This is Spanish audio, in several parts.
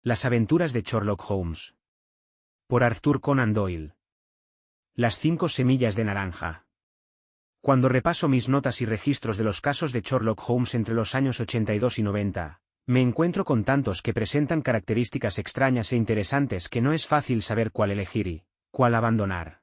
Las aventuras de Sherlock Holmes. Por Arthur Conan Doyle. Las 5 semillas de naranja. Cuando repaso mis notas y registros de los casos de Sherlock Holmes entre los años 82 y 90, me encuentro con tantos que presentan características extrañas e interesantes que no es fácil saber cuál elegir y cuál abandonar.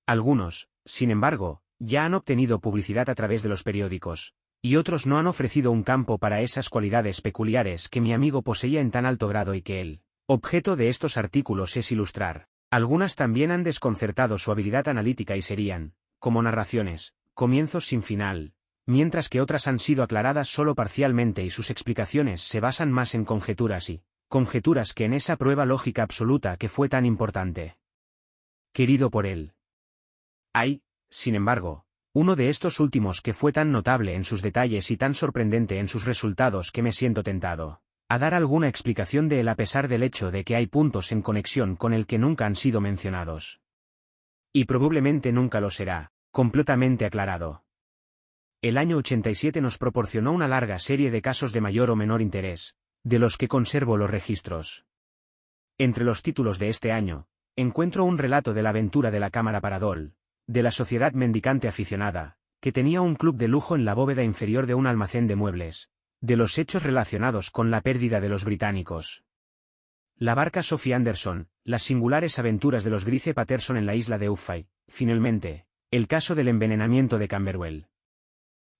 Algunos, sin embargo, ya han obtenido publicidad a través de los periódicos, y otros no han ofrecido un campo para esas cualidades peculiares que mi amigo poseía en tan alto grado y que el objeto de estos artículos es ilustrar. Algunas también han desconcertado su habilidad analítica y serían, como narraciones, comienzos sin final, mientras que otras han sido aclaradas solo parcialmente y sus explicaciones se basan más en conjeturas que en esa prueba lógica absoluta que fue tan importante. Querido por él. Hay, sin embargo, uno de estos últimos que fue tan notable en sus detalles y tan sorprendente en sus resultados que me siento tentado a dar alguna explicación de él a pesar del hecho de que hay puntos en conexión con el que nunca han sido mencionados. Y probablemente nunca lo será, completamente aclarado. El año 87 nos proporcionó una larga serie de casos de mayor o menor interés, de los que conservo los registros. Entre los títulos de este año, encuentro un relato de la aventura de la Cámara Paradol, de la sociedad mendicante aficionada, que tenía un club de lujo en la bóveda inferior de un almacén de muebles, de los hechos relacionados con la pérdida de los británicos. La barca Sophie Anderson, las singulares aventuras de los Grice Patterson en la isla de Uffay, finalmente, el caso del envenenamiento de Camberwell.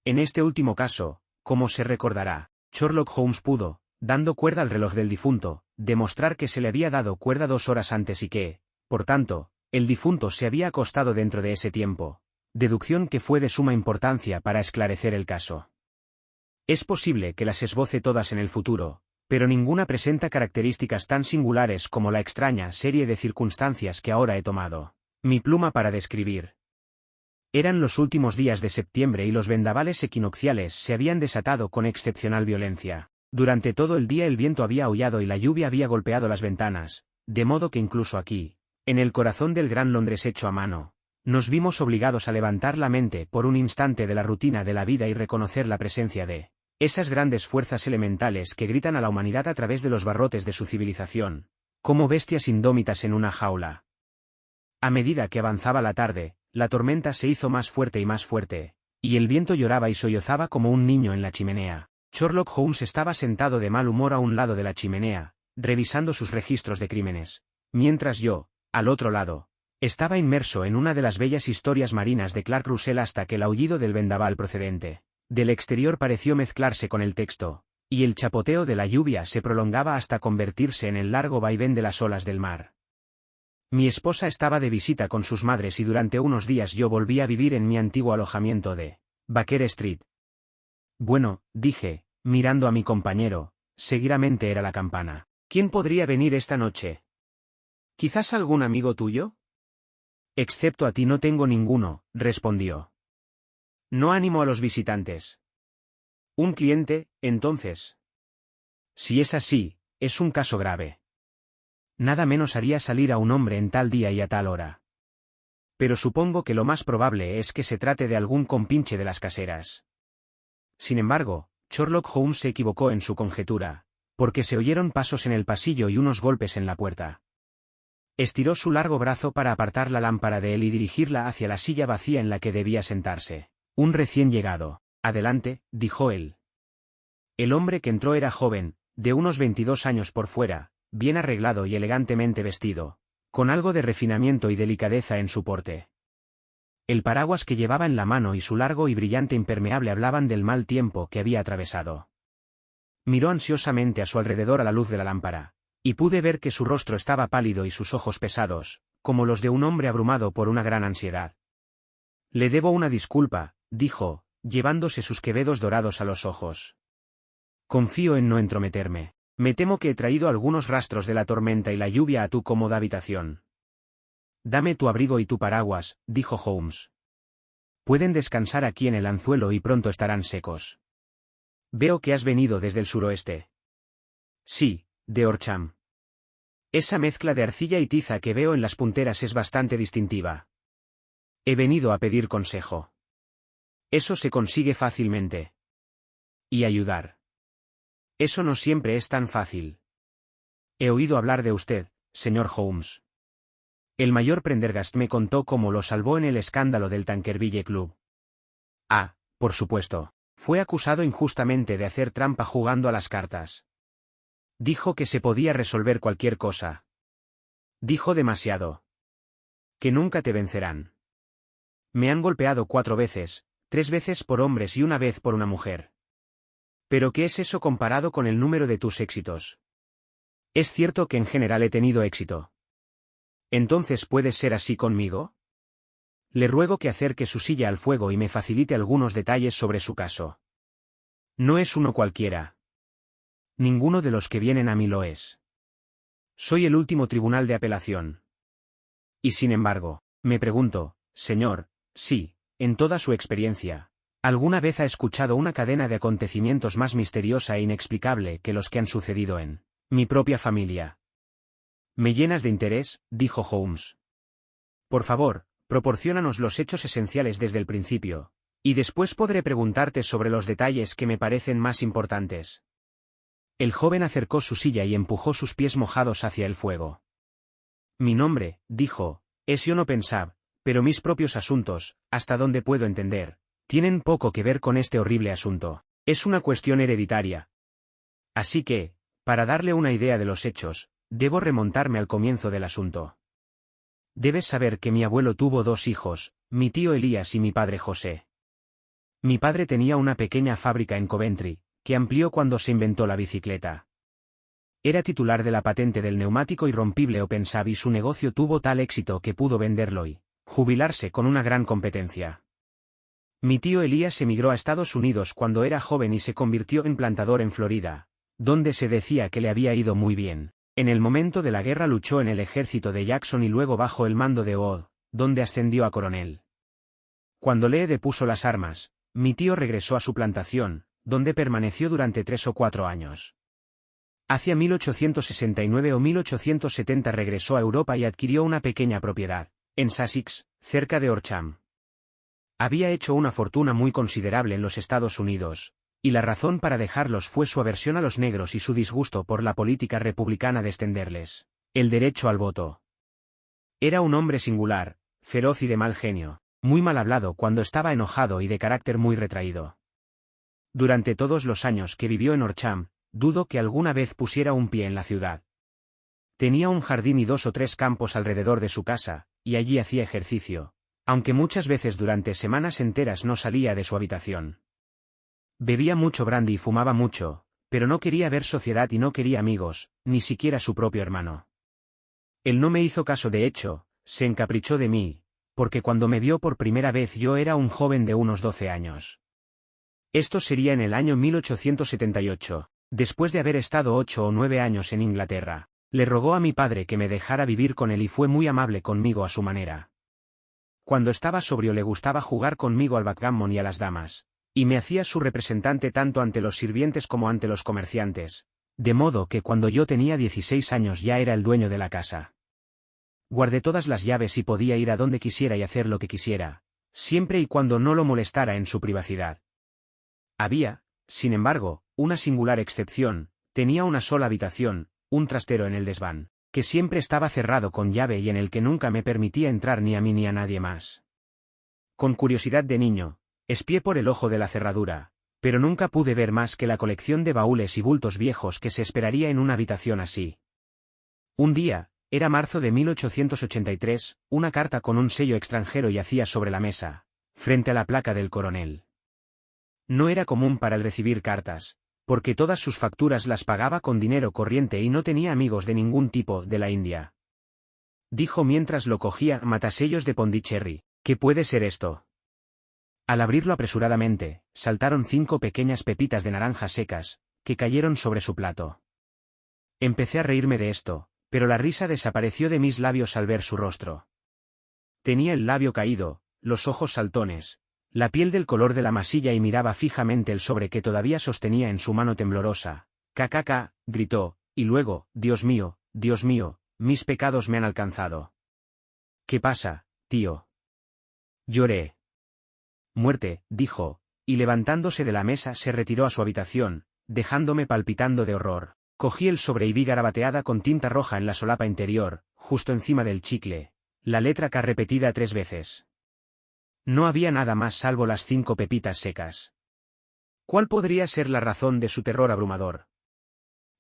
En este último caso, como se recordará, Sherlock Holmes pudo, dando cuerda al reloj del difunto, demostrar que se le había dado cuerda 2 horas antes y que, por tanto, el difunto se había acostado dentro de ese tiempo, deducción que fue de suma importancia para esclarecer el caso. Es posible que las esboce todas en el futuro, pero ninguna presenta características tan singulares como la extraña serie de circunstancias que ahora he tomado mi pluma para describir. Eran los últimos días de septiembre y los vendavales equinocciales se habían desatado con excepcional violencia. Durante todo el día el viento había aullado y la lluvia había golpeado las ventanas, de modo que incluso aquí, en el corazón del gran Londres hecho a mano, nos vimos obligados a levantar la mente por un instante de la rutina de la vida y reconocer la presencia de esas grandes fuerzas elementales que gritan a la humanidad a través de los barrotes de su civilización, como bestias indómitas en una jaula. A medida que avanzaba la tarde, la tormenta se hizo más fuerte, y el viento lloraba y sollozaba como un niño en la chimenea. Sherlock Holmes estaba sentado de mal humor a un lado de la chimenea, revisando sus registros de crímenes, mientras yo, al otro lado, estaba inmerso en una de las bellas historias marinas de Clark Russell hasta que el aullido del vendaval procedente del exterior pareció mezclarse con el texto, y el chapoteo de la lluvia se prolongaba hasta convertirse en el largo vaivén de las olas del mar. Mi esposa estaba de visita con sus madres y durante unos días yo volví a vivir en mi antiguo alojamiento de Baker Street. Bueno, dije, mirando a mi compañero, seguidamente era la campana. ¿Quién podría venir esta noche? ¿Quizás algún amigo tuyo? Excepto a ti no tengo ninguno, respondió. No animo a los visitantes. ¿Un cliente, entonces? Si es así, es un caso grave. Nada menos haría salir a un hombre en tal día y a tal hora. Pero supongo que lo más probable es que se trate de algún compinche de las caseras. Sin embargo, Sherlock Holmes se equivocó en su conjetura, porque se oyeron pasos en el pasillo y unos golpes en la puerta. Estiró su largo brazo para apartar la lámpara de él y dirigirla hacia la silla vacía en la que debía sentarse. Un recién llegado. Adelante, dijo él. El hombre que entró era joven, de unos 22 años por fuera, bien arreglado y elegantemente vestido, con algo de refinamiento y delicadeza en su porte. El paraguas que llevaba en la mano y su largo y brillante impermeable hablaban del mal tiempo que había atravesado. Miró ansiosamente a su alrededor a la luz de la lámpara, y pude ver que su rostro estaba pálido y sus ojos pesados, como los de un hombre abrumado por una gran ansiedad. Le debo una disculpa, dijo, llevándose sus quevedos dorados a los ojos. Confío en no entrometerme. Me temo que he traído algunos rastros de la tormenta y la lluvia a tu cómoda habitación. Dame tu abrigo y tu paraguas, dijo Holmes. Pueden descansar aquí en el anzuelo y pronto estarán secos. Veo que has venido desde el suroeste. Sí, de Horsham. Esa mezcla de arcilla y tiza que veo en las punteras es bastante distintiva. He venido a pedir consejo. Eso se consigue fácilmente. Y ayudar. Eso no siempre es tan fácil. He oído hablar de usted, señor Holmes. El mayor Prendergast me contó cómo lo salvó en el escándalo del Tankerville Club. Ah, por supuesto. Fue acusado injustamente de hacer trampa jugando a las cartas. Dijo que se podía resolver cualquier cosa. Dijo demasiado. Que nunca te vencerán. Me han golpeado 4 veces, 3 veces por hombres y 1 vez por una mujer. ¿Pero qué es eso comparado con el número de tus éxitos? Es cierto que en general he tenido éxito. ¿Entonces puedes ser así conmigo? Le ruego que acerque su silla al fuego y me facilite algunos detalles sobre su caso. No es uno cualquiera. Ninguno de los que vienen a mí lo es. Soy el último tribunal de apelación. Y sin embargo, me pregunto, señor, si, en toda su experiencia, alguna vez ha escuchado una cadena de acontecimientos más misteriosa e inexplicable que los que han sucedido en mi propia familia. Me llenas de interés, dijo Holmes. Por favor, proporciónanos los hechos esenciales desde el principio, y después podré preguntarte sobre los detalles que me parecen más importantes. El joven acercó su silla y empujó sus pies mojados hacia el fuego. Mi nombre, dijo, es Yono Pensab, pero mis propios asuntos, hasta donde puedo entender, tienen poco que ver con este horrible asunto. Es una cuestión hereditaria. Así que, para darle una idea de los hechos, debo remontarme al comienzo del asunto. Debes saber que mi abuelo tuvo 2 hijos, mi tío Elías y mi padre José. Mi padre tenía una pequeña fábrica en Coventry, que amplió cuando se inventó la bicicleta. Era titular de la patente del neumático irrompible Pensab y su negocio tuvo tal éxito que pudo venderlo y jubilarse con una gran competencia. Mi tío Elías emigró a Estados Unidos cuando era joven y se convirtió en plantador en Florida, donde se decía que le había ido muy bien. En el momento de la guerra luchó en el ejército de Jackson y luego bajo el mando de Ord, donde ascendió a coronel. Cuando Lee depuso las armas, mi tío regresó a su plantación, donde permaneció durante 3 o 4 años. Hacia 1869 o 1870 regresó a Europa y adquirió una pequeña propiedad, en Sussex, cerca de Horsham. Había hecho una fortuna muy considerable en los Estados Unidos, y la razón para dejarlos fue su aversión a los negros y su disgusto por la política republicana de extenderles el derecho al voto. Era un hombre singular, feroz y de mal genio, muy mal hablado cuando estaba enojado y de carácter muy retraído. Durante todos los años que vivió en Horsham, dudo que alguna vez pusiera un pie en la ciudad. Tenía un jardín y 2 o 3 campos alrededor de su casa, y allí hacía ejercicio, aunque muchas veces durante semanas enteras no salía de su habitación. Bebía mucho brandy y fumaba mucho, pero no quería ver sociedad y no quería amigos, ni siquiera su propio hermano. Él no me hizo caso, de hecho, se encaprichó de mí, porque cuando me vio por primera vez yo era un joven de unos 12 años. Esto sería en el año 1878, después de haber estado 8 o 9 años en Inglaterra. Le rogó a mi padre que me dejara vivir con él y fue muy amable conmigo a su manera. Cuando estaba sobrio le gustaba jugar conmigo al backgammon y a las damas, y me hacía su representante tanto ante los sirvientes como ante los comerciantes, de modo que cuando yo tenía 16 años ya era el dueño de la casa. Guardé todas las llaves y podía ir a donde quisiera y hacer lo que quisiera, siempre y cuando no lo molestara en su privacidad. Había, sin embargo, una singular excepción: tenía una sola habitación, un trastero en el desván, que siempre estaba cerrado con llave y en el que nunca me permitía entrar ni a mí ni a nadie más. Con curiosidad de niño, espié por el ojo de la cerradura, pero nunca pude ver más que la colección de baúles y bultos viejos que se esperaría en una habitación así. Un día, era marzo de 1883, una carta con un sello extranjero yacía sobre la mesa, frente a la placa del coronel. No era común para él recibir cartas, porque todas sus facturas las pagaba con dinero corriente y no tenía amigos de ningún tipo de la India. Dijo mientras lo cogía: matasellos de Pondicherry, ¿qué puede ser esto? Al abrirlo apresuradamente, saltaron 5 pequeñas pepitas de naranjas secas, que cayeron sobre su plato. Empecé a reírme de esto, pero la risa desapareció de mis labios al ver su rostro. Tenía el labio caído, los ojos saltones, la piel del color de la masilla y miraba fijamente el sobre que todavía sostenía en su mano temblorosa. «Cacaca», gritó, y luego: Dios mío, mis pecados me han alcanzado». «¿Qué pasa, tío?» Lloré. «Muerte», dijo, y levantándose de la mesa se retiró a su habitación, dejándome palpitando de horror. Cogí el sobre y vi garabateada con tinta roja en la solapa interior, justo encima del chicle, la letra K repetida 3 veces. No había nada más salvo las 5 pepitas secas. ¿Cuál podría ser la razón de su terror abrumador?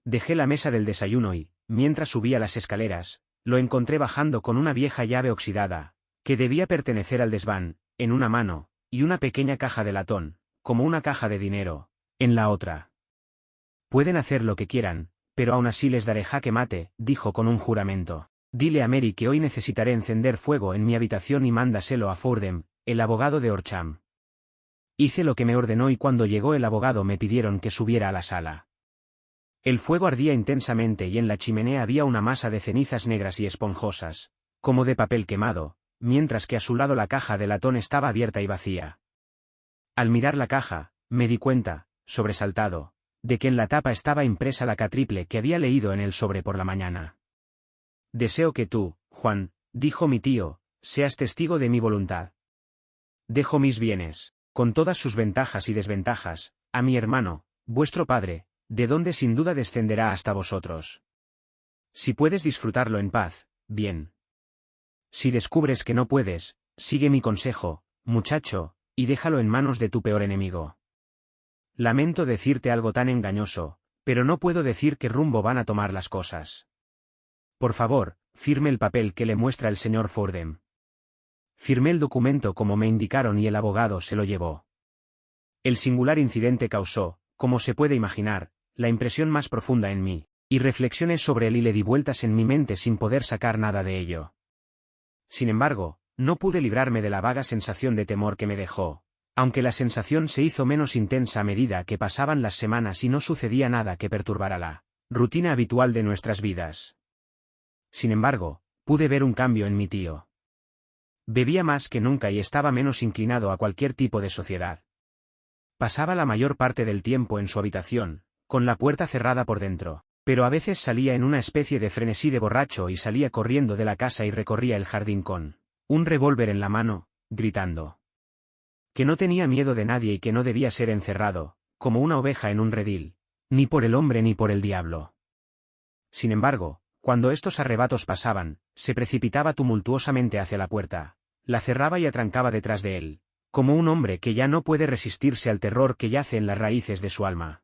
Dejé la mesa del desayuno y, mientras subía las escaleras, lo encontré bajando con una vieja llave oxidada, que debía pertenecer al desván, en una mano, y una pequeña caja de latón, como una caja de dinero, en la otra. Pueden hacer lo que quieran, pero aún así les daré jaque mate, dijo con un juramento. Dile a Mary que hoy necesitaré encender fuego en mi habitación y mándaselo a Fordham, el abogado de Horsham. Hice lo que me ordenó y cuando llegó el abogado me pidieron que subiera a la sala. El fuego ardía intensamente y en la chimenea había una masa de cenizas negras y esponjosas, como de papel quemado, mientras que a su lado la caja de latón estaba abierta y vacía. Al mirar la caja, me di cuenta, sobresaltado, de que en la tapa estaba impresa la K triple que había leído en el sobre por la mañana. Deseo que tú, Juan, dijo mi tío, seas testigo de mi voluntad. Dejo mis bienes, con todas sus ventajas y desventajas, a mi hermano, vuestro padre, de donde sin duda descenderá hasta vosotros. Si puedes disfrutarlo en paz, bien. Si descubres que no puedes, sigue mi consejo, muchacho, y déjalo en manos de tu peor enemigo. Lamento decirte algo tan engañoso, pero no puedo decir qué rumbo van a tomar las cosas. Por favor, firme el papel que le muestra el señor Fordham. Firmé el documento como me indicaron y el abogado se lo llevó. El singular incidente causó, como se puede imaginar, la impresión más profunda en mí, y reflexiones sobre él y le di vueltas en mi mente sin poder sacar nada de ello. Sin embargo, no pude librarme de la vaga sensación de temor que me dejó, aunque la sensación se hizo menos intensa a medida que pasaban las semanas y no sucedía nada que perturbara la rutina habitual de nuestras vidas. Sin embargo, pude ver un cambio en mi tío. Bebía más que nunca y estaba menos inclinado a cualquier tipo de sociedad. Pasaba la mayor parte del tiempo en su habitación, con la puerta cerrada por dentro, pero a veces salía en una especie de frenesí de borracho y salía corriendo de la casa y recorría el jardín con un revólver en la mano, gritando. Que no tenía miedo de nadie y que no debía ser encerrado, como una oveja en un redil, ni por el hombre ni por el diablo. Sin embargo, cuando estos arrebatos pasaban, se precipitaba tumultuosamente hacia la puerta, la cerraba y atrancaba detrás de él, como un hombre que ya no puede resistirse al terror que yace en las raíces de su alma.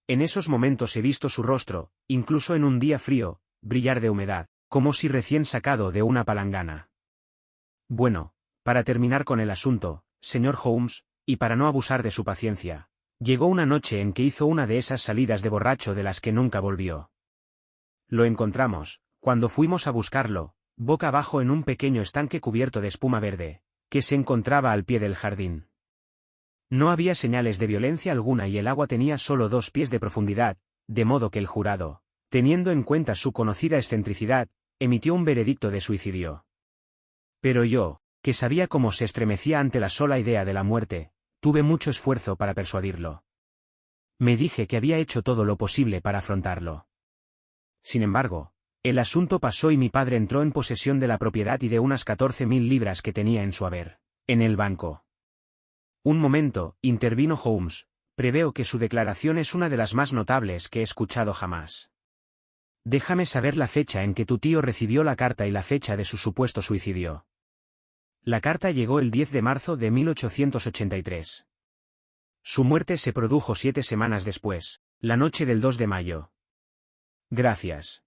En esos momentos he visto su rostro, incluso en un día frío, brillar de humedad, como si recién sacado de una palangana. Bueno, para terminar con el asunto, señor Holmes, y para no abusar de su paciencia, llegó una noche en que hizo una de esas salidas de borracho de las que nunca volvió. Lo encontramos, cuando fuimos a buscarlo, boca abajo en un pequeño estanque cubierto de espuma verde, que se encontraba al pie del jardín. No había señales de violencia alguna y el agua tenía solo 2 pies de profundidad, de modo que el jurado, teniendo en cuenta su conocida excentricidad, emitió un veredicto de suicidio. Pero yo, que sabía cómo se estremecía ante la sola idea de la muerte, tuve mucho esfuerzo para persuadirlo. Me dije que había hecho todo lo posible para afrontarlo. Sin embargo, el asunto pasó y mi padre entró en posesión de la propiedad y de unas 14.000 libras que tenía en su haber, en el banco. Un momento, intervino Holmes, preveo que su declaración es una de las más notables que he escuchado jamás. Déjame saber la fecha en que tu tío recibió la carta y la fecha de su supuesto suicidio. La carta llegó el 10 de marzo de 1883. Su muerte se produjo 7 semanas después, la noche del 2 de mayo. Gracias.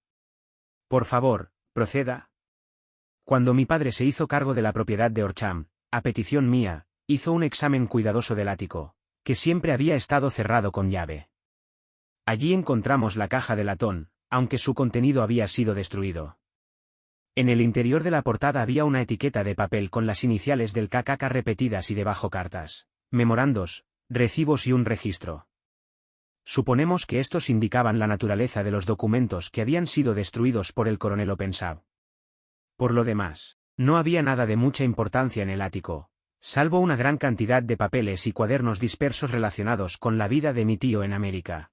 Por favor, proceda. Cuando mi padre se hizo cargo de la propiedad de Horsham, a petición mía, hizo un examen cuidadoso del ático, que siempre había estado cerrado con llave. Allí encontramos la caja de latón, aunque su contenido había sido destruido. En el interior de la portada había una etiqueta de papel con las iniciales del KKK repetidas y debajo cartas, memorandos, recibos y un registro. Suponemos que estos indicaban la naturaleza de los documentos que habían sido destruidos por el coronel Openshaw. Por lo demás, no había nada de mucha importancia en el ático, salvo una gran cantidad de papeles y cuadernos dispersos relacionados con la vida de mi tío en América.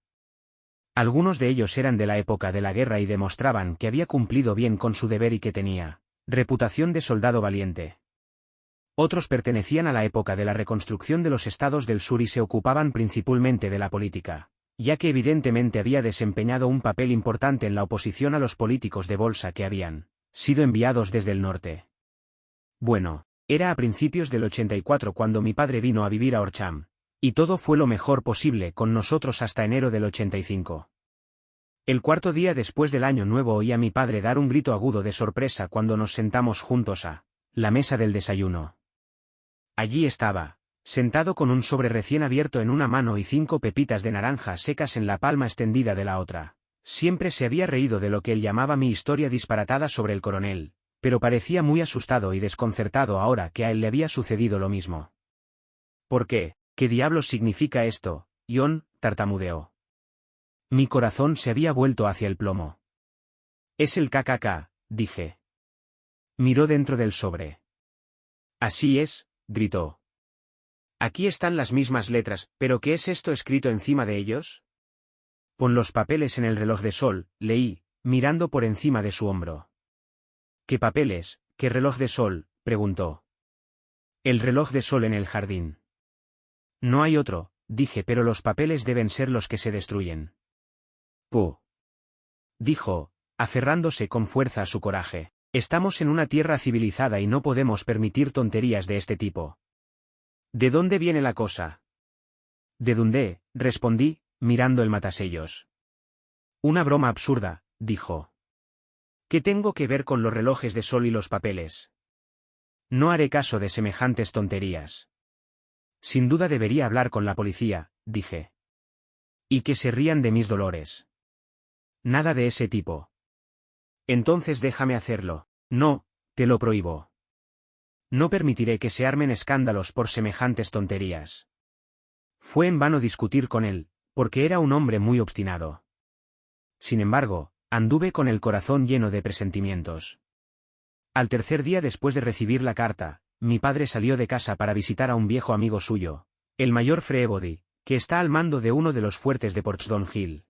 Algunos de ellos eran de la época de la guerra y demostraban que había cumplido bien con su deber y que tenía reputación de soldado valiente. Otros pertenecían a la época de la reconstrucción de los estados del sur y se ocupaban principalmente de la política, ya que evidentemente había desempeñado un papel importante en la oposición a los políticos de bolsa que habían sido enviados desde el norte. Bueno, era a principios del 84 cuando mi padre vino a vivir a Horsham, y todo fue lo mejor posible con nosotros hasta enero del 85. El cuarto día después del año nuevo oí a mi padre dar un grito agudo de sorpresa cuando nos sentamos juntos a la mesa del desayuno. Allí estaba, sentado con un sobre recién abierto en una mano y 5 pepitas de naranja secas en la palma extendida de la otra. Siempre se había reído de lo que él llamaba mi historia disparatada sobre el coronel, pero parecía muy asustado y desconcertado ahora que a él le había sucedido lo mismo. ¿Por qué? ¿Qué diablos significa esto, John?, tartamudeó. Mi corazón se había vuelto hacia el plomo. Es el KKK, dije. Miró dentro del sobre. Así es, gritó. Aquí están las mismas letras, ¿pero qué es esto escrito encima de ellos? Pon los papeles en el reloj de sol, leí, mirando por encima de su hombro. ¿Qué papeles, qué reloj de sol?, preguntó. El reloj de sol en el jardín. No hay otro, dije, pero los papeles deben ser los que se destruyen. Puh. Dijo, aferrándose con fuerza a su coraje. Estamos en una tierra civilizada y no podemos permitir tonterías de este tipo. ¿De dónde viene la cosa? ¿De dónde?, respondí, mirando el matasellos. Una broma absurda, dijo. ¿Qué tengo que ver con los relojes de sol y los papeles? No haré caso de semejantes tonterías. Sin duda debería hablar con la policía, dije. Y que se rían de mis dolores. Nada de ese tipo. Entonces déjame hacerlo. No, te lo prohíbo. No permitiré que se armen escándalos por semejantes tonterías. Fue en vano discutir con él, porque era un hombre muy obstinado. Sin embargo, anduve con el corazón lleno de presentimientos. Al tercer día después de recibir la carta, mi padre salió de casa para visitar a un viejo amigo suyo, el mayor Freebody, que está al mando de uno de los fuertes de Portsdown Hill.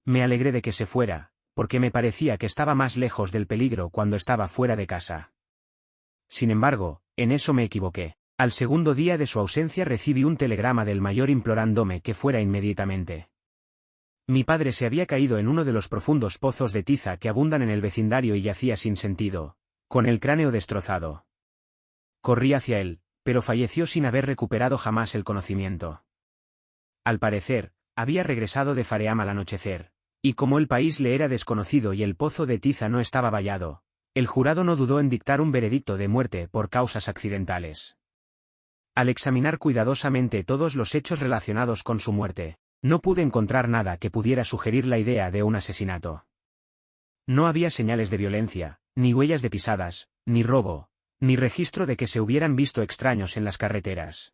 Me alegré de que se fuera, porque me parecía que estaba más lejos del peligro cuando estaba fuera de casa. Sin embargo, en eso me equivoqué. Al segundo día de su ausencia recibí un telegrama del mayor implorándome que fuera inmediatamente. Mi padre se había caído en uno de los profundos pozos de tiza que abundan en el vecindario y yacía sin sentido, con el cráneo destrozado. Corrí hacia él, pero falleció sin haber recuperado jamás el conocimiento. Al parecer, había regresado de Fareham al anochecer, y como el país le era desconocido y el pozo de tiza no estaba vallado, el jurado no dudó en dictar un veredicto de muerte por causas accidentales. Al examinar cuidadosamente todos los hechos relacionados con su muerte, no pude encontrar nada que pudiera sugerir la idea de un asesinato. No había señales de violencia, ni huellas de pisadas, ni robo, ni registro de que se hubieran visto extraños en las carreteras.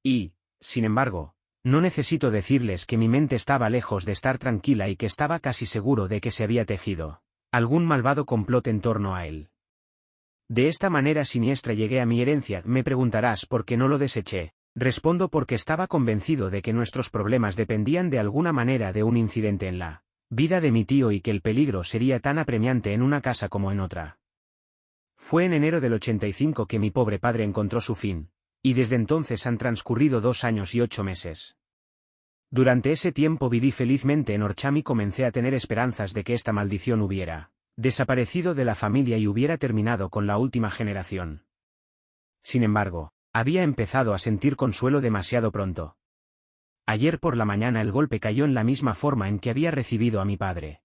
Y, sin embargo, no necesito decirles que mi mente estaba lejos de estar tranquila y que estaba casi seguro de que se había tejido algún malvado complot en torno a él. De esta manera siniestra llegué a mi herencia, me preguntarás por qué no lo deseché. Respondo porque estaba convencido de que nuestros problemas dependían de alguna manera de un incidente en la vida de mi tío y que el peligro sería tan apremiante en una casa como en otra. Fue en enero del 85 que mi pobre padre encontró su fin, y desde entonces han transcurrido 2 años y 8 meses. Durante ese tiempo viví felizmente en Horsham y comencé a tener esperanzas de que esta maldición hubiera desaparecido de la familia y hubiera terminado con la última generación. Sin embargo, había empezado a sentir consuelo demasiado pronto. Ayer por la mañana el golpe cayó en la misma forma en que había recibido a mi padre.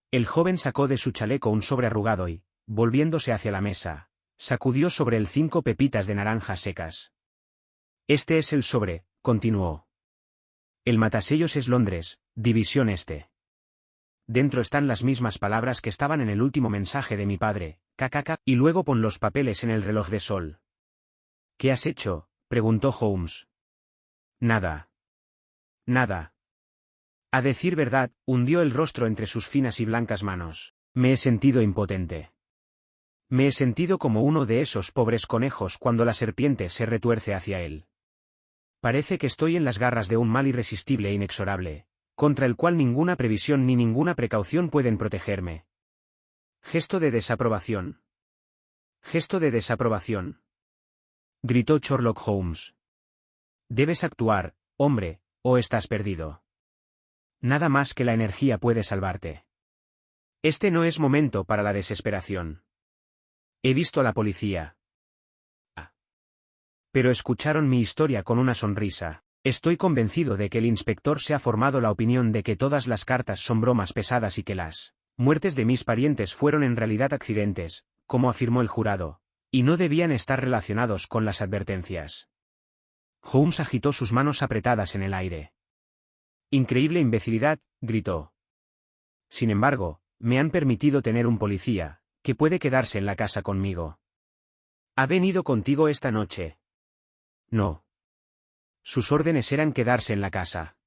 El joven sacó de su chaleco un sobre arrugado y, volviéndose hacia la mesa, sacudió sobre él 5 pepitas de naranja secas. Este es el sobre, continuó. El matasellos es Londres, División Este. Dentro están las mismas palabras que estaban en el último mensaje de mi padre, KKK, y luego pon los papeles en el reloj de sol. ¿Qué has hecho?, preguntó Holmes. Nada. Nada. A decir verdad, hundió el rostro entre sus finas y blancas manos. Me he sentido impotente. Me he sentido como uno de esos pobres conejos cuando la serpiente se retuerce hacia él. Parece que estoy en las garras de un mal irresistible e inexorable, contra el cual ninguna previsión ni ninguna precaución pueden protegerme. Gesto de desaprobación. Gesto de desaprobación. Gritó Sherlock Holmes. Debes actuar, hombre, o estás perdido. Nada más que la energía puede salvarte. Este no es momento para la desesperación. He visto a la policía. Pero escucharon mi historia con una sonrisa. Estoy convencido de que el inspector se ha formado la opinión de que todas las cartas son bromas pesadas y que las muertes de mis parientes fueron en realidad accidentes, como afirmó el jurado, y no debían estar relacionados con las advertencias. Holmes agitó sus manos apretadas en el aire. Increíble imbecilidad, gritó. Sin embargo, me han permitido tener un policía, que puede quedarse en la casa conmigo. ¿Ha venido contigo esta noche? No. Sus órdenes eran quedarse en la casa.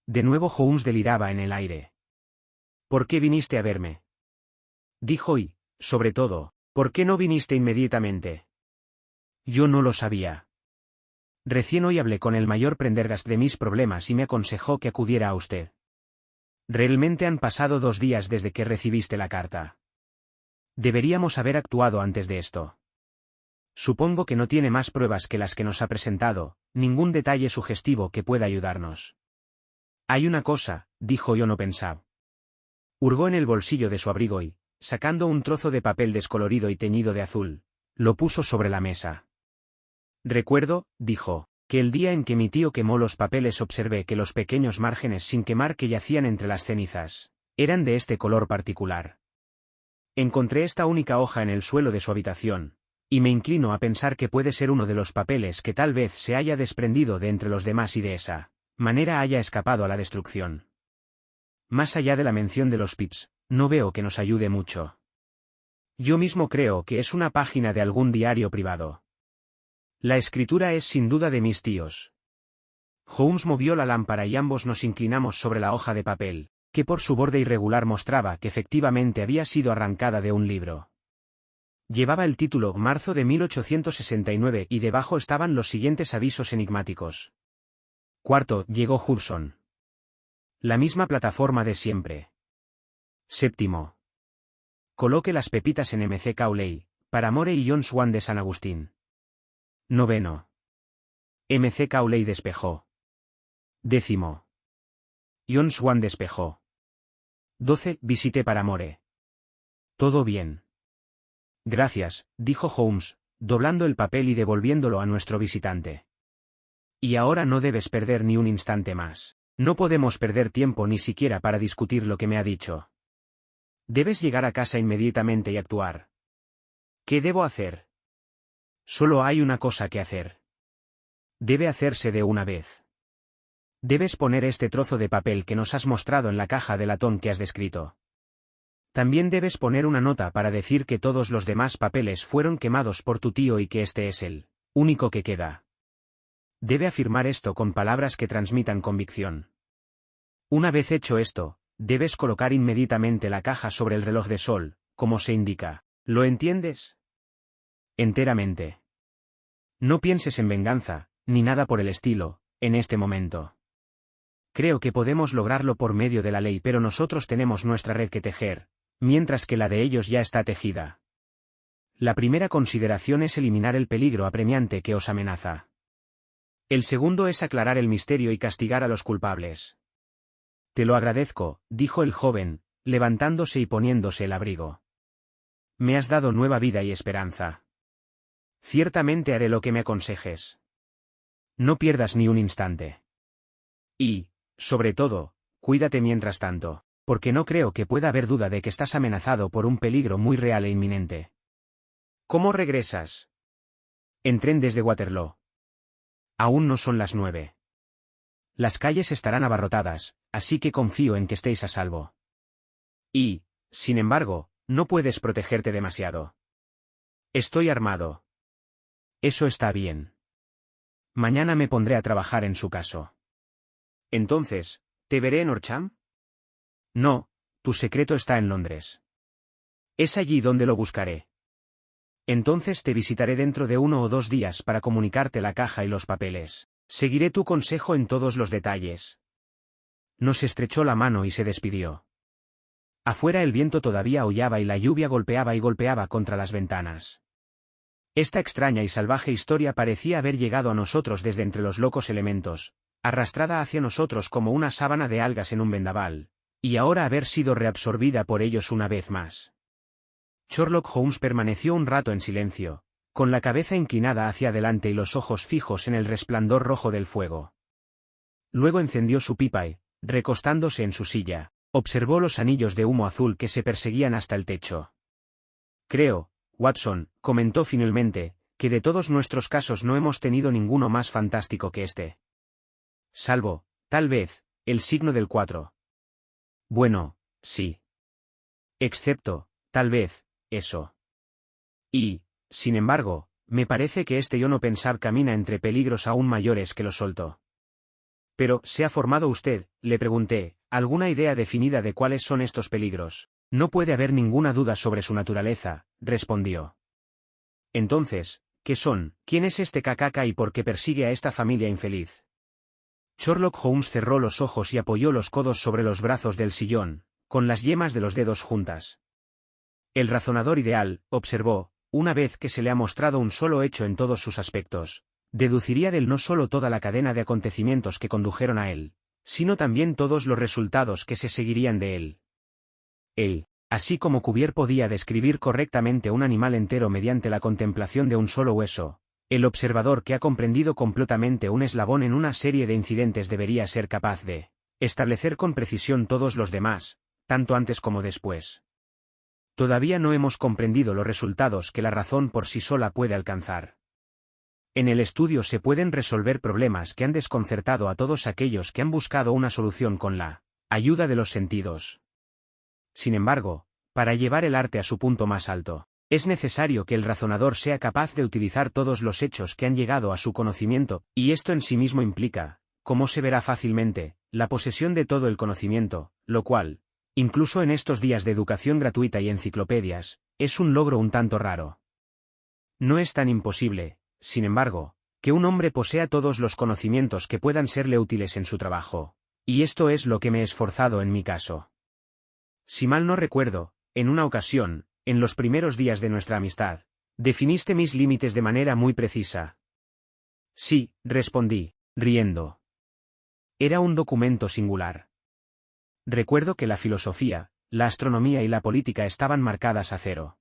De nuevo Holmes deliraba en el aire. ¿Por qué viniste a verme? Dijo y, sobre todo, ¿por qué no viniste inmediatamente? Yo no lo sabía. Recién hoy hablé con el mayor Prendergast de mis problemas y me aconsejó que acudiera a usted. Realmente han pasado 2 días desde que recibiste la carta. Deberíamos haber actuado antes de esto. Supongo que no tiene más pruebas que las que nos ha presentado, ningún detalle sugestivo que pueda ayudarnos. Hay una cosa, dijo yo no pensaba. Hurgó en el bolsillo de su abrigo y, sacando un trozo de papel descolorido y teñido de azul, lo puso sobre la mesa. Recuerdo, dijo, que el día en que mi tío quemó los papeles observé que los pequeños márgenes sin quemar que yacían entre las cenizas, eran de este color particular. Encontré esta única hoja en el suelo de su habitación, y me inclino a pensar que puede ser uno de los papeles que tal vez se haya desprendido de entre los demás y de esa manera haya escapado a la destrucción. Más allá de la mención de los pips, no veo que nos ayude mucho. Yo mismo creo que es una página de algún diario privado. La escritura es sin duda de mis tíos. Holmes movió la lámpara y ambos nos inclinamos sobre la hoja de papel, que por su borde irregular mostraba que efectivamente había sido arrancada de un libro. Llevaba el título Marzo de 1869 y debajo estaban los siguientes avisos enigmáticos. Cuarto, llegó Hudson. La misma plataforma de siempre. Séptimo. Coloque las pepitas en M.C. Cawley, para More y John Swan de San Agustín. Noveno. M.C. Cawley despejó. 10. John Swan despejó. 12. Visité para More. Todo bien. Gracias, dijo Holmes, doblando el papel y devolviéndolo a nuestro visitante. Y ahora no debes perder ni un instante más. No podemos perder tiempo ni siquiera para discutir lo que me ha dicho. Debes llegar a casa inmediatamente y actuar. ¿Qué debo hacer? Solo hay una cosa que hacer. Debe hacerse de una vez. Debes poner este trozo de papel que nos has mostrado en la caja de latón que has descrito. También debes poner una nota para decir que todos los demás papeles fueron quemados por tu tío y que este es el único que queda. Debe afirmar esto con palabras que transmitan convicción. Una vez hecho esto, debes colocar inmediatamente la caja sobre el reloj de sol, como se indica. ¿Lo entiendes? Enteramente. No pienses en venganza, ni nada por el estilo, en este momento. Creo que podemos lograrlo por medio de la ley, pero nosotros tenemos nuestra red que tejer, mientras que la de ellos ya está tejida. La primera consideración es eliminar el peligro apremiante que os amenaza. El segundo es aclarar el misterio y castigar a los culpables. Te lo agradezco, dijo el joven, levantándose y poniéndose el abrigo. Me has dado nueva vida y esperanza. Ciertamente haré lo que me aconsejes. No pierdas ni un instante. Y, sobre todo, cuídate mientras tanto, porque no creo que pueda haber duda de que estás amenazado por un peligro muy real e inminente. ¿Cómo regresas? En tren desde Waterloo. Aún no son las 9. Las calles estarán abarrotadas, así que confío en que estéis a salvo. Y, sin embargo, no puedes protegerte demasiado. Estoy armado. Eso está bien. Mañana me pondré a trabajar en su caso. Entonces, ¿te veré en Horsham? No, tu secreto está en Londres. Es allí donde lo buscaré. Entonces te visitaré dentro de 1 o 2 días para comunicarte la caja y los papeles. Seguiré tu consejo en todos los detalles. Nos estrechó la mano y se despidió. Afuera el viento todavía aullaba y la lluvia golpeaba y golpeaba contra las ventanas. Esta extraña y salvaje historia parecía haber llegado a nosotros desde entre los locos elementos, arrastrada hacia nosotros como una sábana de algas en un vendaval, y ahora haber sido reabsorbida por ellos una vez más. Sherlock Holmes permaneció un rato en silencio, con la cabeza inclinada hacia adelante y los ojos fijos en el resplandor rojo del fuego. Luego encendió su pipa y, recostándose en su silla, observó los anillos de humo azul que se perseguían hasta el techo. Creo, Watson, comentó finalmente, que de todos nuestros casos no hemos tenido ninguno más fantástico que este. Salvo, tal vez, el signo del 4. Bueno, sí. Excepto, tal vez, eso. Y, sin embargo, me parece que yo no pensar camina entre peligros aún mayores que lo soltó. Pero, ¿se ha formado usted, le pregunté, alguna idea definida de cuáles son estos peligros? No puede haber ninguna duda sobre su naturaleza, respondió. Entonces, ¿qué son? ¿Quién es este cacaca y por qué persigue a esta familia infeliz? Sherlock Holmes cerró los ojos y apoyó los codos sobre los brazos del sillón, con las yemas de los dedos juntas. El razonador ideal, observó, una vez que se le ha mostrado un solo hecho en todos sus aspectos, deduciría del no solo toda la cadena de acontecimientos que condujeron a él, sino también todos los resultados que se seguirían de él. Él, así como Cuvier podía describir correctamente un animal entero mediante la contemplación de un solo hueso, el observador que ha comprendido completamente un eslabón en una serie de incidentes debería ser capaz de establecer con precisión todos los demás, tanto antes como después. Todavía no hemos comprendido los resultados que la razón por sí sola puede alcanzar. En el estudio se pueden resolver problemas que han desconcertado a todos aquellos que han buscado una solución con la ayuda de los sentidos. Sin embargo, para llevar el arte a su punto más alto, es necesario que el razonador sea capaz de utilizar todos los hechos que han llegado a su conocimiento, y esto en sí mismo implica, como se verá fácilmente, la posesión de todo el conocimiento, lo cual, incluso en estos días de educación gratuita y enciclopedias, es un logro un tanto raro. No es tan imposible, sin embargo, que un hombre posea todos los conocimientos que puedan serle útiles en su trabajo, y esto es lo que me he esforzado en mi caso. Si mal no recuerdo, en una ocasión, en los primeros días de nuestra amistad, definiste mis límites de manera muy precisa. Sí, respondí, riendo. Era un documento singular. Recuerdo que la filosofía, la astronomía y la política estaban marcadas a 0.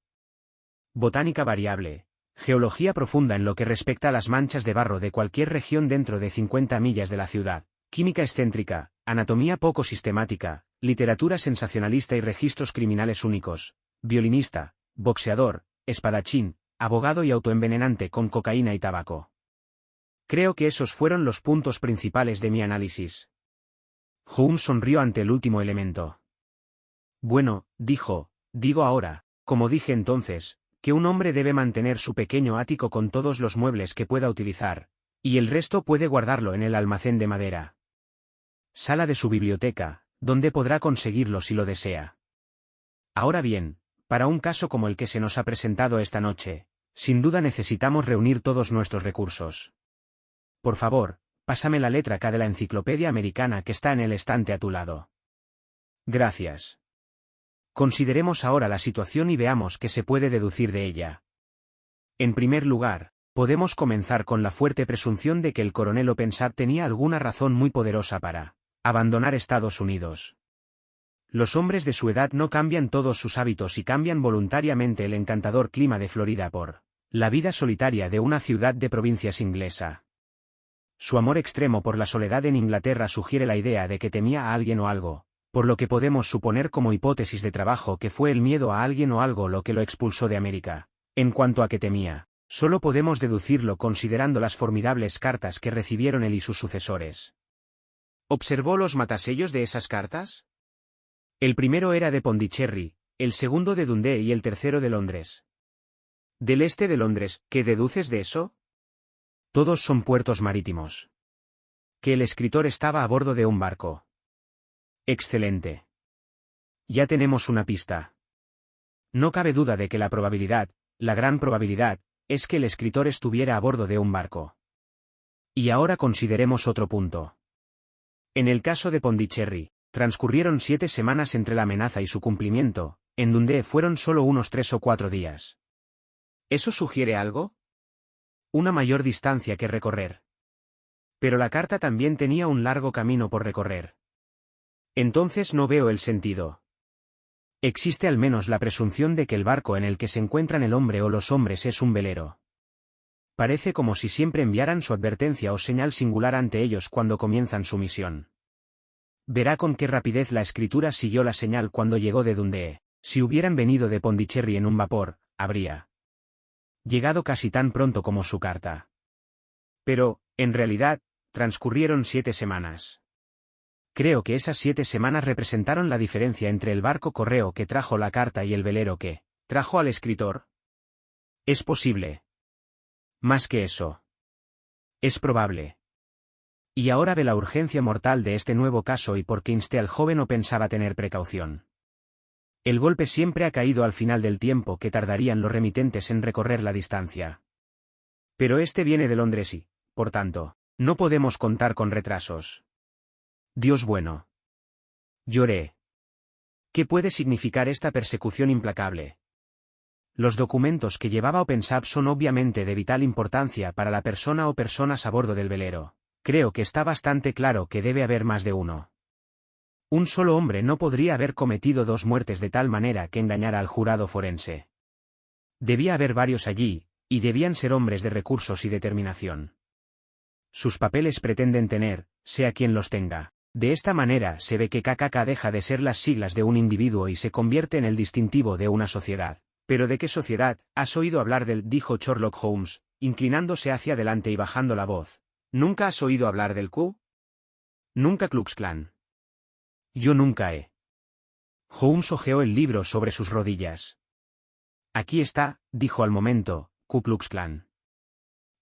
Botánica variable, geología profunda en lo que respecta a las manchas de barro de cualquier región dentro de 50 millas de la ciudad, química excéntrica, anatomía poco sistemática, literatura sensacionalista y registros criminales únicos, violinista, boxeador, espadachín, abogado y autoenvenenante con cocaína y tabaco. Creo que esos fueron los puntos principales de mi análisis. Holmes sonrió ante el último elemento. Bueno, digo ahora, como dije entonces, que un hombre debe mantener su pequeño ático con todos los muebles que pueda utilizar, y el resto puede guardarlo en el almacén de madera. Sala de su biblioteca, donde podrá conseguirlo si lo desea. Ahora bien, para un caso como el que se nos ha presentado esta noche, sin duda necesitamos reunir todos nuestros recursos. Por favor, pásame la letra K de la enciclopedia americana que está en el estante a tu lado. Gracias. Consideremos ahora la situación y veamos qué se puede deducir de ella. En primer lugar, podemos comenzar con la fuerte presunción de que el coronel Openshad tenía alguna razón muy poderosa para abandonar Estados Unidos. Los hombres de su edad no cambian todos sus hábitos y cambian voluntariamente el encantador clima de Florida por la vida solitaria de una ciudad de provincias inglesa. Su amor extremo por la soledad en Inglaterra sugiere la idea de que temía a alguien o algo, por lo que podemos suponer como hipótesis de trabajo que fue el miedo a alguien o algo lo que lo expulsó de América. En cuanto a que temía, solo podemos deducirlo considerando las formidables cartas que recibieron él y sus sucesores. ¿Observó los matasellos de esas cartas? El primero era de Pondicherry, el segundo de Dundee y el tercero de Londres. Del este de Londres, ¿qué deduces de eso? Todos son puertos marítimos. Que el escritor estaba a bordo de un barco. Excelente. Ya tenemos una pista. No cabe duda de que la probabilidad, la gran probabilidad, es que el escritor estuviera a bordo de un barco. Y ahora consideremos otro punto. En el caso de Pondicherry, transcurrieron 7 semanas entre la amenaza y su cumplimiento, en Dundee fueron solo unos 3 o 4 días. ¿Eso sugiere algo? Una mayor distancia que recorrer. Pero la carta también tenía un largo camino por recorrer. Entonces no veo el sentido. Existe al menos la presunción de que el barco en el que se encuentran el hombre o los hombres es un velero. Parece como si siempre enviaran su advertencia o señal singular ante ellos cuando comienzan su misión. Verá con qué rapidez la escritura siguió la señal cuando llegó de Dundee. Si hubieran venido de Pondicherry en un vapor, habría llegado casi tan pronto como su carta. Pero, en realidad, transcurrieron 7 semanas. Creo que esas 7 semanas representaron la diferencia entre el barco correo que trajo la carta y el velero que trajo al escritor. Es posible. Más que eso. Es probable. Y ahora ve la urgencia mortal de este nuevo caso y por qué insté al joven o pensaba tener precaución. El golpe siempre ha caído al final del tiempo que tardarían los remitentes en recorrer la distancia. Pero este viene de Londres y, por tanto, no podemos contar con retrasos. Dios bueno. Lloré. ¿Qué puede significar esta persecución implacable? Los documentos que llevaba OpenSAP son obviamente de vital importancia para la persona o personas a bordo del velero. Creo que está bastante claro que debe haber más de uno. Un solo hombre no podría haber cometido 2 muertes de tal manera que engañara al jurado forense. Debía haber varios allí, y debían ser hombres de recursos y determinación. Sus papeles pretenden tener, sea quien los tenga. De esta manera se ve que KKK deja de ser las siglas de un individuo y se convierte en el distintivo de una sociedad. ¿Pero de qué sociedad? ¿Has oído hablar del? Dijo Sherlock Holmes, inclinándose hacia adelante y bajando la voz. ¿Nunca has oído hablar del Ku? Nunca Klux Klan. Yo nunca he. Holmes hojeó el libro sobre sus rodillas. Aquí está, dijo al momento, Ku Klux Klan.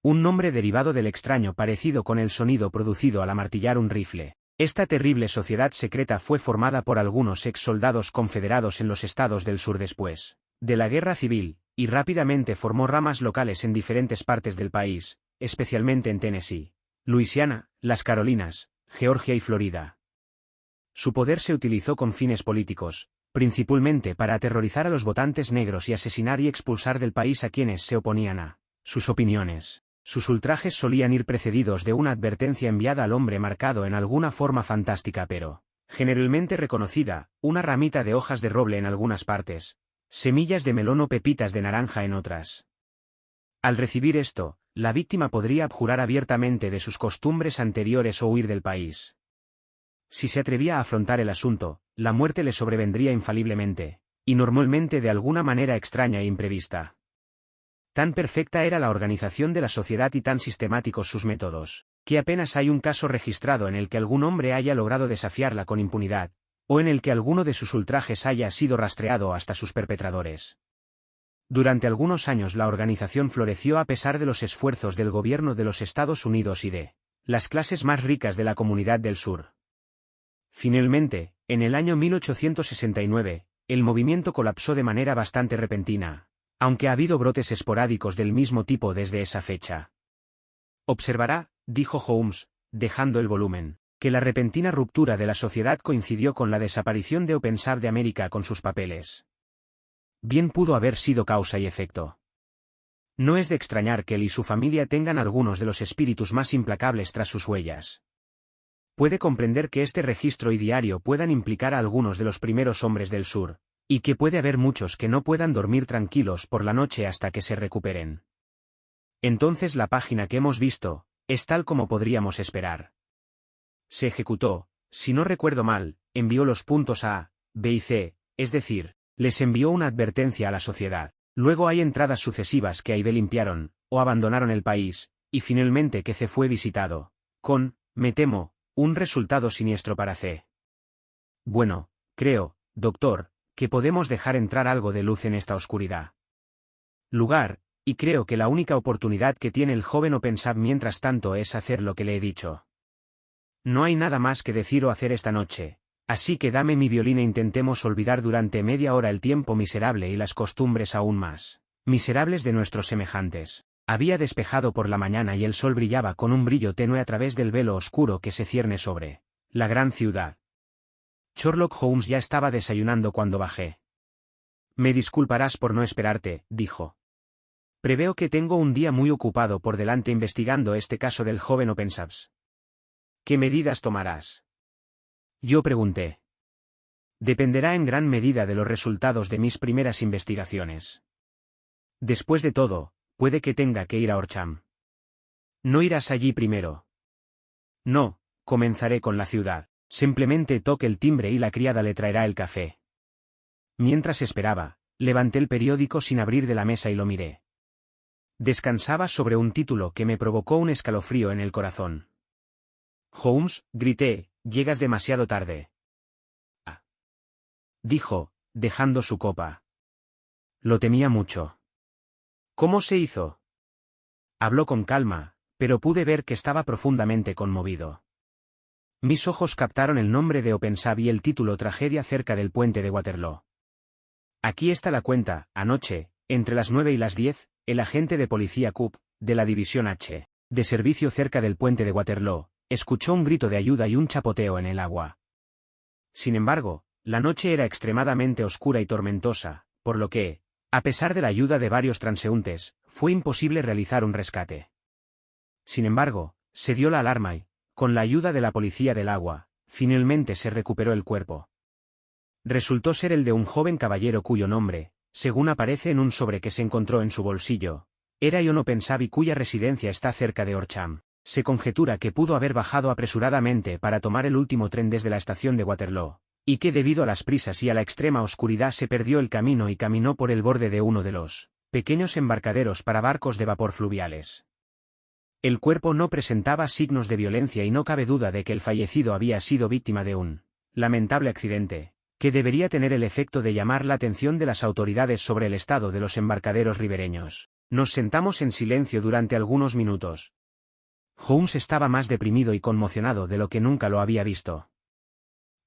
Un nombre derivado del extraño parecido con el sonido producido al amartillar un rifle. Esta terrible sociedad secreta fue formada por algunos ex soldados confederados en los estados del sur después de la guerra civil, y rápidamente formó ramas locales en diferentes partes del país, especialmente en Tennessee, Luisiana, las Carolinas, Georgia y Florida. Su poder se utilizó con fines políticos, principalmente para aterrorizar a los votantes negros y asesinar y expulsar del país a quienes se oponían a sus opiniones. Sus ultrajes solían ir precedidos de una advertencia enviada al hombre marcado en alguna forma fantástica pero generalmente reconocida, una ramita de hojas de roble en algunas partes, semillas de melón o pepitas de naranja en otras. Al recibir esto, la víctima podría abjurar abiertamente de sus costumbres anteriores o huir del país. Si se atrevía a afrontar el asunto, la muerte le sobrevendría infaliblemente, y normalmente de alguna manera extraña e imprevista. Tan perfecta era la organización de la sociedad y tan sistemáticos sus métodos, que apenas hay un caso registrado en el que algún hombre haya logrado desafiarla con impunidad, o en el que alguno de sus ultrajes haya sido rastreado hasta sus perpetradores. Durante algunos años la organización floreció a pesar de los esfuerzos del gobierno de los Estados Unidos y de las clases más ricas de la comunidad del sur. Finalmente, en el año 1869, el movimiento colapsó de manera bastante repentina, aunque ha habido brotes esporádicos del mismo tipo desde esa fecha. Observará, dijo Holmes, dejando el volumen, que la repentina ruptura de la sociedad coincidió con la desaparición de OpenSAP de América con sus papeles. Bien pudo haber sido causa y efecto. No es de extrañar que él y su familia tengan algunos de los espíritus más implacables tras sus huellas. Puede comprender que este registro y diario puedan implicar a algunos de los primeros hombres del sur, y que puede haber muchos que no puedan dormir tranquilos por la noche hasta que se recuperen. Entonces la página que hemos visto, es tal como podríamos esperar. Se ejecutó, si no recuerdo mal, envió los puntos A, B y C, es decir, les envió una advertencia a la sociedad. Luego hay entradas sucesivas que A y B limpiaron, o abandonaron el país, y finalmente que C fue visitado, con, me temo, un resultado siniestro para C. Bueno, creo, doctor, que podemos dejar entrar algo de luz en esta oscuridad. Lugar, y creo que la única oportunidad que tiene el joven OpenSAP mientras tanto es hacer lo que le he dicho. No hay nada más que decir o hacer esta noche, así que dame mi violín e intentemos olvidar durante media hora el tiempo miserable y las costumbres aún más miserables de nuestros semejantes. Había despejado por la mañana y el sol brillaba con un brillo tenue a través del velo oscuro que se cierne sobre la gran ciudad. Sherlock Holmes ya estaba desayunando cuando bajé. Me disculparás por no esperarte, dijo. Preveo que tengo un día muy ocupado por delante investigando este caso del joven OpenSAP. ¿Qué medidas tomarás? Yo pregunté. Dependerá en gran medida de los resultados de mis primeras investigaciones. Después de todo, puede que tenga que ir a Orcham. ¿No irás allí primero? No, comenzaré con la ciudad. Simplemente toque el timbre y la criada le traerá el café. Mientras esperaba, levanté el periódico sin abrir de la mesa y lo miré. Descansaba sobre un título que me provocó un escalofrío en el corazón. Holmes, grité, llegas demasiado tarde. Ah. Dijo, dejando su copa. Lo temía mucho. ¿Cómo se hizo? Habló con calma, pero pude ver que estaba profundamente conmovido. Mis ojos captaron el nombre de Openshaw y el título Tragedia cerca del puente de Waterloo. Aquí está la cuenta. Anoche, entre las 9 y las 10, el agente de policía Coop, de la División H, de servicio cerca del puente de Waterloo, escuchó un grito de ayuda y un chapoteo en el agua. Sin embargo, la noche era extremadamente oscura y tormentosa, por lo que, a pesar de la ayuda de varios transeúntes, fue imposible realizar un rescate. Sin embargo, se dio la alarma y, con la ayuda de la policía del agua, finalmente se recuperó el cuerpo. Resultó ser el de un joven caballero cuyo nombre, según aparece en un sobre que se encontró en su bolsillo, era John Openshaw y cuya residencia está cerca de Orcham. Se conjetura que pudo haber bajado apresuradamente para tomar el último tren desde la estación de Waterloo, y que debido a las prisas y a la extrema oscuridad se perdió el camino y caminó por el borde de uno de los pequeños embarcaderos para barcos de vapor fluviales. El cuerpo no presentaba signos de violencia y no cabe duda de que el fallecido había sido víctima de un lamentable accidente, que debería tener el efecto de llamar la atención de las autoridades sobre el estado de los embarcaderos ribereños. Nos sentamos en silencio durante algunos minutos. Holmes estaba más deprimido y conmocionado de lo que nunca lo había visto.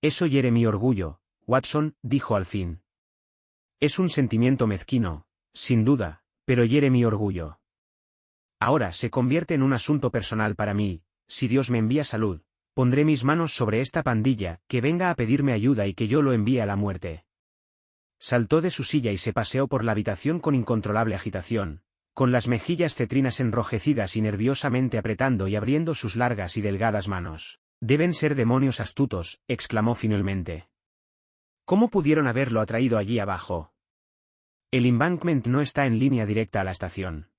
Eso hiere mi orgullo, Watson, dijo al fin. Es un sentimiento mezquino, sin duda, pero hiere mi orgullo. Ahora se convierte en un asunto personal para mí. Si Dios me envía salud, pondré mis manos sobre esta pandilla, que venga a pedirme ayuda y que yo lo envíe a la muerte. Saltó de su silla y se paseó por la habitación con incontrolable agitación, con las mejillas cetrinas enrojecidas y nerviosamente apretando y abriendo sus largas y delgadas manos. Deben ser demonios astutos, exclamó finalmente. ¿Cómo pudieron haberlo atraído allí abajo? El embankment no está en línea directa a la estación.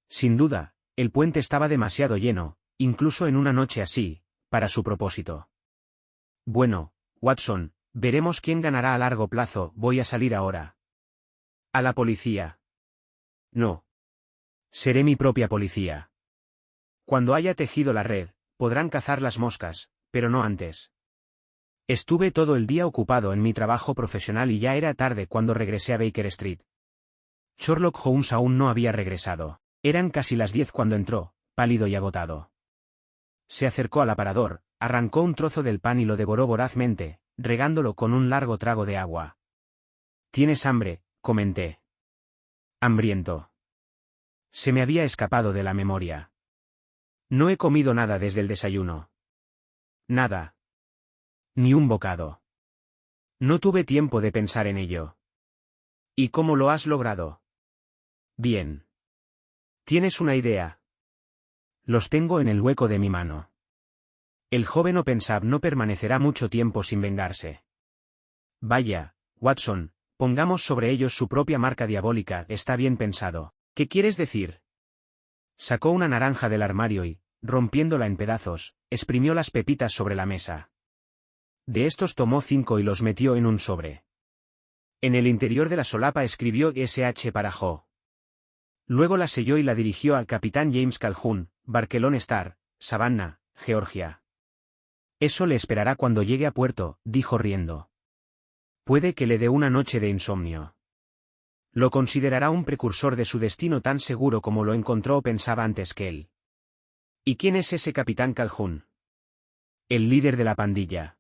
Sin duda, el puente estaba demasiado lleno, incluso en una noche así, para su propósito. Bueno, Watson, veremos quién ganará a largo plazo. Voy a salir ahora. ¿A la policía? No. Seré mi propia policía. Cuando haya tejido la red, podrán cazar las moscas, pero no antes. Estuve todo el día ocupado en mi trabajo profesional y ya era tarde cuando regresé a Baker Street. Sherlock Holmes aún no había regresado. Eran casi las 10 cuando entró, pálido y agotado. Se acercó al aparador, arrancó un trozo del pan y lo devoró vorazmente, regándolo con un largo trago de agua. ¿Tienes hambre?, comenté. Hambriento. Se me había escapado de la memoria. No he comido nada desde el desayuno. Nada. Ni un bocado. No tuve tiempo de pensar en ello. ¿Y cómo lo has logrado? Bien. ¿Tienes una idea? Los tengo en el hueco de mi mano. El joven Openshaw no permanecerá mucho tiempo sin vengarse. Vaya, Watson, pongamos sobre ellos su propia marca diabólica. Está bien pensado. ¿Qué quieres decir? Sacó una naranja del armario y, rompiéndola en pedazos, exprimió las pepitas sobre la mesa. De estos tomó 5 y los metió en un sobre. En el interior de la solapa escribió SH para Jo. Luego la selló y la dirigió al capitán James Calhoun, Barkelon Star, Savannah, Georgia. Eso le esperará cuando llegue a puerto, dijo riendo. Puede que le dé una noche de insomnio. Lo considerará un precursor de su destino tan seguro como lo encontró o pensaba antes que él. ¿Y quién es ese capitán Calhoun? El líder de la pandilla.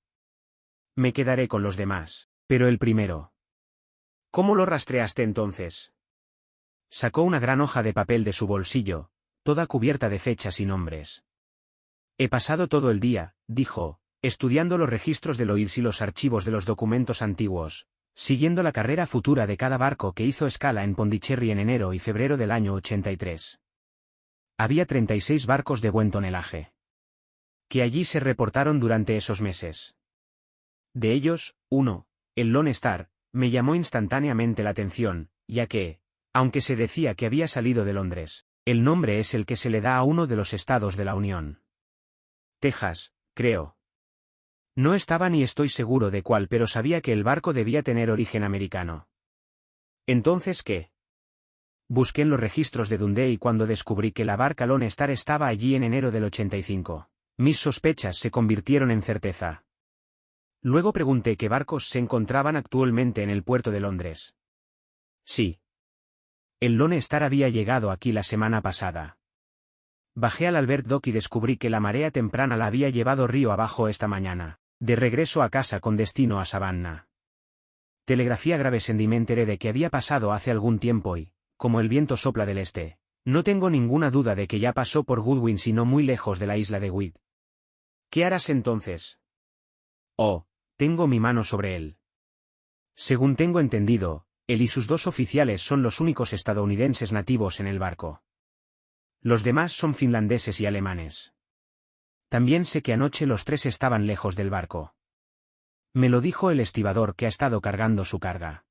Me quedaré con los demás, pero el primero. ¿Cómo lo rastreaste entonces? Sacó una gran hoja de papel de su bolsillo, toda cubierta de fechas y nombres. He pasado todo el día, dijo, estudiando los registros de Lloyd's y los archivos de los documentos antiguos, siguiendo la carrera futura de cada barco que hizo escala en Pondicherry en enero y febrero del año 83. Había 36 barcos de buen tonelaje. que allí se reportaron durante esos meses. De ellos, uno, el Lone Star, me llamó instantáneamente la atención, ya que, aunque se decía que había salido de Londres, el nombre es el que se le da a uno de los estados de la Unión. Texas, creo. No estaba ni estoy seguro de cuál, pero sabía que el barco debía tener origen americano. ¿Entonces qué? Busqué en los registros de Dundee cuando descubrí que la barca Lone Star estaba allí en enero del 85. Mis sospechas se convirtieron en certeza. Luego pregunté qué barcos se encontraban actualmente en el puerto de Londres. Sí. El Lone Star había llegado aquí la semana pasada. Bajé al Albert Dock y descubrí que la marea temprana la había llevado río abajo esta mañana, de regreso a casa con destino a Savannah. Telegrafía Gravesend y me enteré de que había pasado hace algún tiempo y, como el viento sopla del este, no tengo ninguna duda de que ya pasó por Goodwin sino muy lejos de la isla de Wight. ¿Qué harás entonces? Oh, tengo mi mano sobre él. Según tengo entendido, él y sus dos oficiales son los únicos estadounidenses nativos en el barco. Los demás son finlandeses y alemanes. También sé que anoche los tres estaban lejos del barco. Me lo dijo el estibador que ha estado cargando su carga.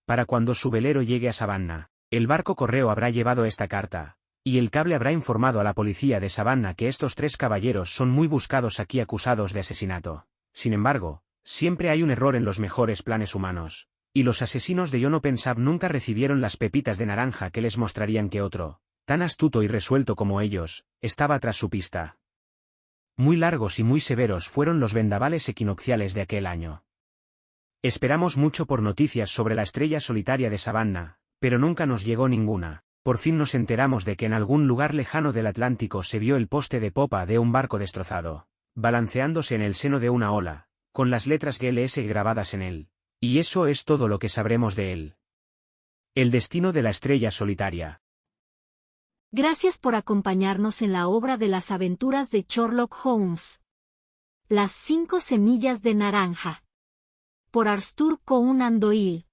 Para cuando su velero llegue a Savannah, el barco correo habrá llevado esta carta, y el cable habrá informado a la policía de Savannah que estos tres caballeros son muy buscados aquí acusados de asesinato. Sin embargo, siempre hay un error en los mejores planes humanos, y los asesinos de Yono Pensab nunca recibieron las pepitas de naranja que les mostrarían que otro, tan astuto y resuelto como ellos, estaba tras su pista. Muy largos y muy severos fueron los vendavales equinocciales de aquel año. Esperamos mucho por noticias sobre la estrella solitaria de Savannah, pero nunca nos llegó ninguna. Por fin nos enteramos de que en algún lugar lejano del Atlántico se vio el poste de popa de un barco destrozado, balanceándose en el seno de una ola, con las letras GLS grabadas en él. Y eso es todo lo que sabremos de él. El destino de la estrella solitaria. Gracias por acompañarnos en la obra de las aventuras de Sherlock Holmes. Las 5 semillas de naranja. Por Arthur Conan Doyle.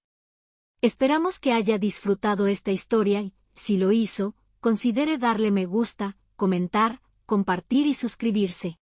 Esperamos que haya disfrutado esta historia y, si lo hizo, considere darle me gusta, comentar, compartir y suscribirse.